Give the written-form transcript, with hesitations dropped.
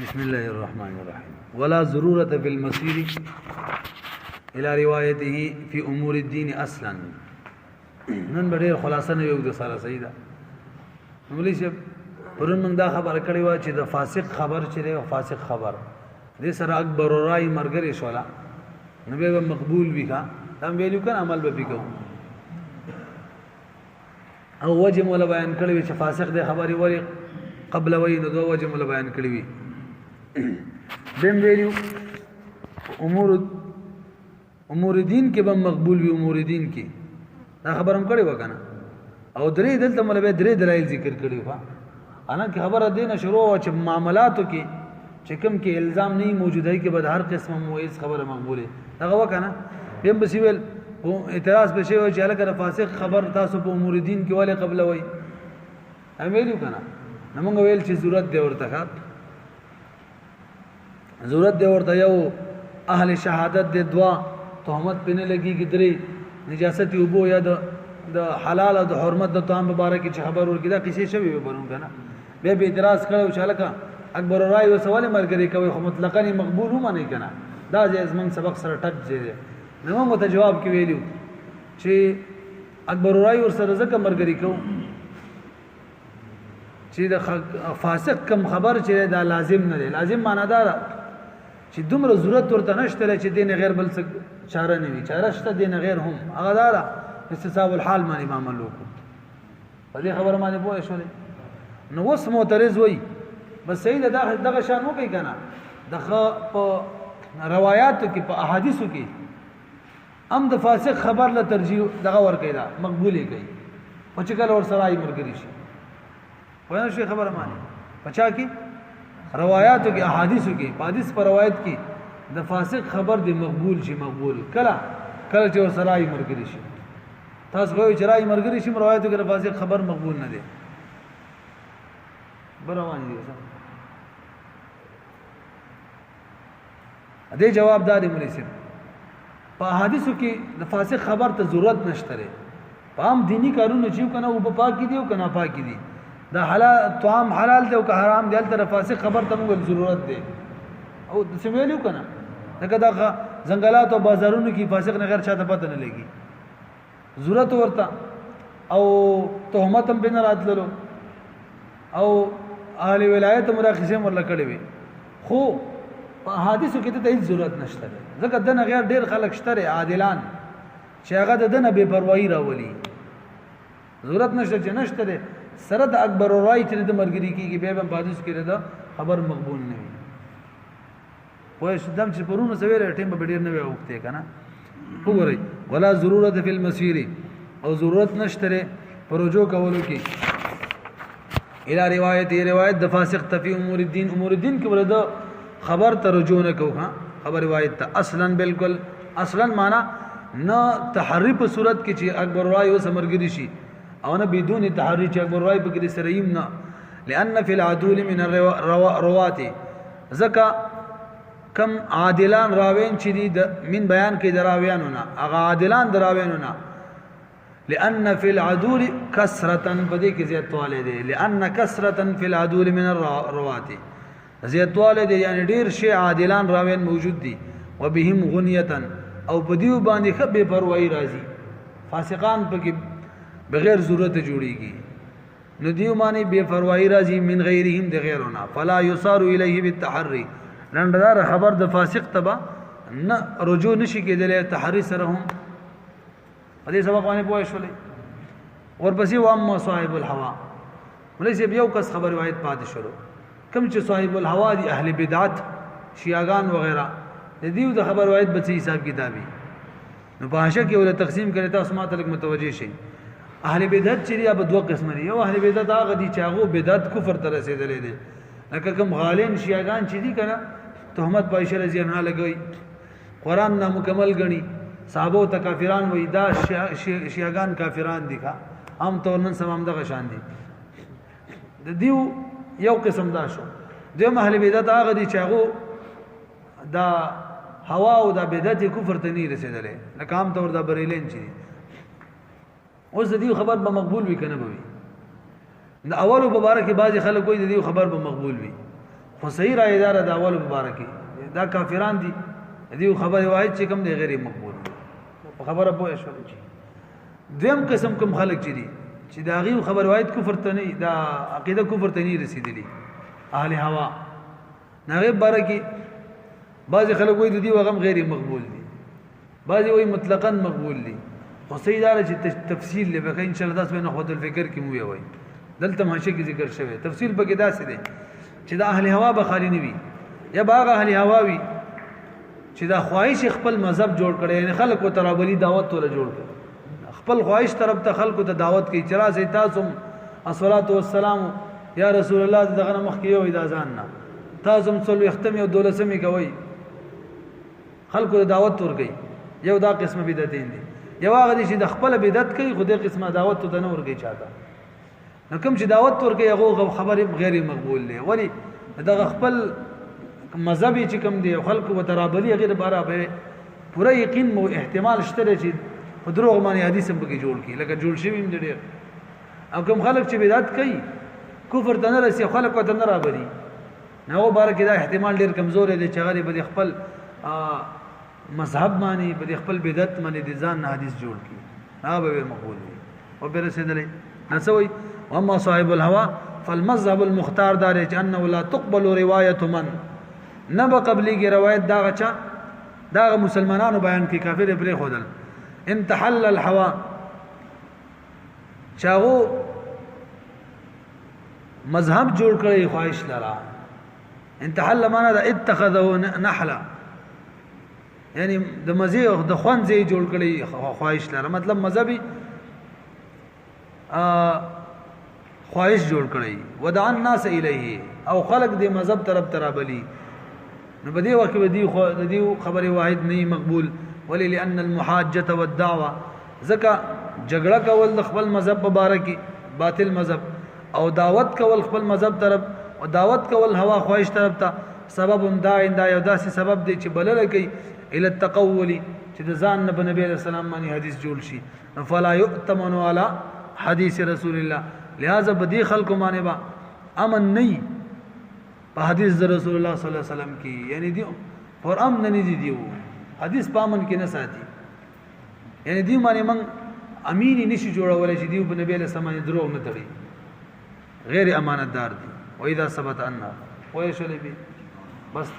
بسم الله الرحمن الرحيم. ولا ضرورة في المسير الى روایته في امور الدين اصلا. نن بډیر خلاصه نه یو د سره صحیح ده. مولوی صاحب پرون موږ دا خبر کړی و چې د فاسق خبر چې دی او فاسق خبر دې سره اکبر رای مرګري شولا نو به مقبول وي کا تم ویلو کنه عمل به وکړو او وجه مولا بیان کړی چې فاسق دې خبري وری قبل وی نو دو وجه مولا بیان کړی وي بهم ویلو امور دین کې به مقبول وي امور دین کې دا خبر هم کړی وکنه او درې دلته مولا به درې دلایل ذکر کړی و انا کی خبر دینه شروع او چې معاملاتو کې چې کوم کې الزام نه موجودای کې به هر قسم مویز خبره مقبوله دا وکنه بهم بسیول اعتراض به شی او چې الکه فاسق خبر تاسو په امور دین کې والے قبل وای ویلو کنه نمونږ ویل چې ضرورت دی ورته ضرورت دی ورته یو اهل شهادت د دعا تهمت پنه لګي کې درې نجاست یوبو یا د حلال او د حرمت د طعام مبارک چې خبر ورګی دا کیسه شوی به بنو کنه به اعتراض کړو چې الکه اکبر رای او سوال مرګري کوي خو مطلقاً مقبول هم نه کنه دا زمون سبق سره ټچ دی نو موږ ته جواب کې ویلو چې اکبر رای ور سره ځکه مرګري کو چې د فاسق کم خبر چې دا لازم نه دی لازم معنا دا چې دومره ضرورت ورته نشته چې دین غیر بل څه چاره نه وي چاره شته دین غیر هم هغه دا استصحاب الحال باندې معامل وکړو په دې خبره باندې پوه شولې نو وس معترض وای بس صحیح ده دغه شان وکي کنه دغه په روایتو کې په احادیثو کې ام د فاسق خبر له ترجیح دغه ور کیدا مقبولې کوي او چې کله ور سره ای مرګري شي وایي شي خبره مانی پچا کې روایتو کې احادیثو کې حدیث پر روایت کې د فاسق خبر دی مقبول شي مقبول کله چې ور سره ای مرګري شي تاسو غوي چې راي مرګري شي روایتو کې د فاسق خبر مقبول نه دی بروان دي دې جواب دادې مولوی صاحب په حدیثو کې د فاسق خبر ته ضرورت نشته لري په عام دینی کارونه چې کنه او په پاک دي او کنه پاک دي دا حلال طعام حلال دی او که حرام دی تل فاسق خبر ته موږ ضرورت دی او څه ویلو کنه دا ځنګلات او بازارونو کې فاسق نه غیر چاته پته نه لګي ضرورت ورته او تهمت هم بن راتللو او اهل ولایت مراخصه مرله کړي وي خو په حدیثو کې ته هیڅ ضرورت نشته ځکه دنه غیر ډیر خلک شته عادلان چې هغه دنه بے پروايي راولي ضرورت نشته چې نشته سره د اکبر رای چې د مرګري کېږي به په حدیث کې دا خبر مقبول نه وي وای شدم چې پرونه سویره ټیم به ډیر نه وي وخته کنه وګورئ ولا ضرورت فی المسیر او ضرورت نشته پروجو کولو کې الى روایت د فاسق تفی امور الدین کې ولدا خبر ترجو نه کو ها خبر روایت ته اصلا بالکل اصلا معنا نه تحریف صورت کې چې اکبر رای او سمرګری شي او نه بدون تحریف چې اکبر رای بګری سریم نه لان فی العدول من الروات زکا کم عادلان راوین چې دي من بیان کې دراویانو نه هغه عادلان دراویانو نه لان فی العدول کثرة بدی کې زیاتواله دي لان کثرة فی العدول من الروات زیاتواله دي یعنی ډیر شی عادلان راوین موجود دي وبهم غنیه او بدیو باندې خبه پروايي راځي فاسقان پکې بغیر ضرورت جوړيږي نو دیو باندې بے پروايي راځي من غیرهم د غیرنا فلا يصار الیه بالتحري لندار خبر د فاسق تبا نه رجوع نشي کېدل تحری سره هم دې سبق باندې پوه شولې ورپسې و اما صاحب الهوا ولې یو کس خبر روایت پاتې شروع کوم چې صاحب الهوا دي اهل بدعت شیعاګان وغیرہ دې د خبر روایت به حساب کتابي نو په هغه کې ول تقسیم کړي تاسو ماته لګ متوجي شي اهل بدعت چې یا په دوه قسم دي یو اهل بدعت هغه دي چې هغه بدعت کفر ته رسیدلې دي لکه کوم غالین شیعاګان چې دي کنه تهمت پایشه رضی الله لګوي قران نه مکمل غني صحابه ته کافران وې دا شیعاګان کافران دي ښا عام طور نن سمام دغه شان دي د دیو یو قسم دا شو د اهل بدعت هغه دي چې هغه دا هوا او دا بدعت کفر ته نه رسیدلې لکه عام طور دا بریلین چې اوس د دیو خبر به مقبول وي کنه به وي د اولو مبارک بعضی خلک کوئی د دیو خبر به مقبول وي خو صحیح رائے دار د اول مبارکي دا کافران دي دې خبر روایت چې کوم دی غیر مقبول په خبره پوه شو. دویم قسم کوم خلک چې دي چې دا غي خبر روایت کفر ته نه دا عقیده کفر ته نه رسیدلی اهل هوا نه بارکی بعض خلک وایي د دې وغم غیر مقبول دي بعض وایي مطلقاً مقبول دي خو صحیح دار چې تفصیل لبه ان شاء الله تاسو نه خود الفکر کې مو وي دلته ماشه کې ذکر شوی تفصیل پکې داسې دی چې دا اهل هوا به خالی نه وي یا باغ اهل هوا وي چې دا خواهش خپل مذهب جوړ کړي یعنی خلکو ترابلی دعوت ولا جوړ کړي خپل خواهش طرف ته خلکو ته دعوت کوي چې راځي تاسو الصلاه والسلام یا رسول الله دغه مخ کې یو اذا ځان نه تاسو صلو ختم یو دولسمي کوي خلکو ته دعوت ورګي یو دا قسمه بدعتین دي یو هغه دي چې د خپل بدعت کوي خو د قسمه دعوت ته نه ورګي چاته نو کوم چې دعوت ورګي هغه خبره غیر مقبول دي ولی دغه خپل مذهبي چې کوم دی خلکو وترابلی غیر برابر پورا یقین مو احتمال شته چې په دروغ باندې حدیث هم پکې جوړ کی لکه جوړ شوی هم دی او کوم خلک چې بدعت کوي کفر ته نه رسي خلکو ته نه رابري نو بارک دا احتمال ډیر کمزور دی چې هغه به خپل مذهب باندې به خپل بدعت باندې د ځان حدیث جوړ کی هغه به مقبول وي او به رسیدلې نسوي واما صاحب الهوى فالمذهب المختار دار چې انه لا تقبل روایت من نبا قبلی کی روایت دا غچا دا مسلمانانو بیان کی کافر پرې خودل انتحل الهوى چاغو مذهب جوړ کړی خواهش لرا انتحل معنا دا اتخذه نحلا یعنی د مزي او د خوان زی جوړ کړی خواهش لرا مطلب مذهبي خواهش جوړ کړی ودع الناس الیه او خلق د مذهب طرف ترابلی نو بدی وخت بدی خو د دې خبره واحد نه مقبول ولی لان المحاجه والدعوه زکه جګړه کول د خپل مذهب مبارکي باطل مذهب او دعوت کول خپل مذهب طرف او دعوت کول هوا خواهش طرف ته سبب دا یو داسې سبب دی چې بلل کوي ال التقول چې د ځان نه نبی رسول الله باندې حدیث جوړ شي فلا يؤتمن على حدیث رسول الله لہذا بدی خلق باندې با امن نه په حدیث رسول الله صلی الله علیه وسلم کې یعنی دی پر امن نه دی دیو حدیث پامن کې نه ساتي یعنی دی باندې من امینی نشي جوړول چې دی په نبی له سمانه درو نه تړي غیر امانتدار دي و اذا ثبت ان ويشل بي بس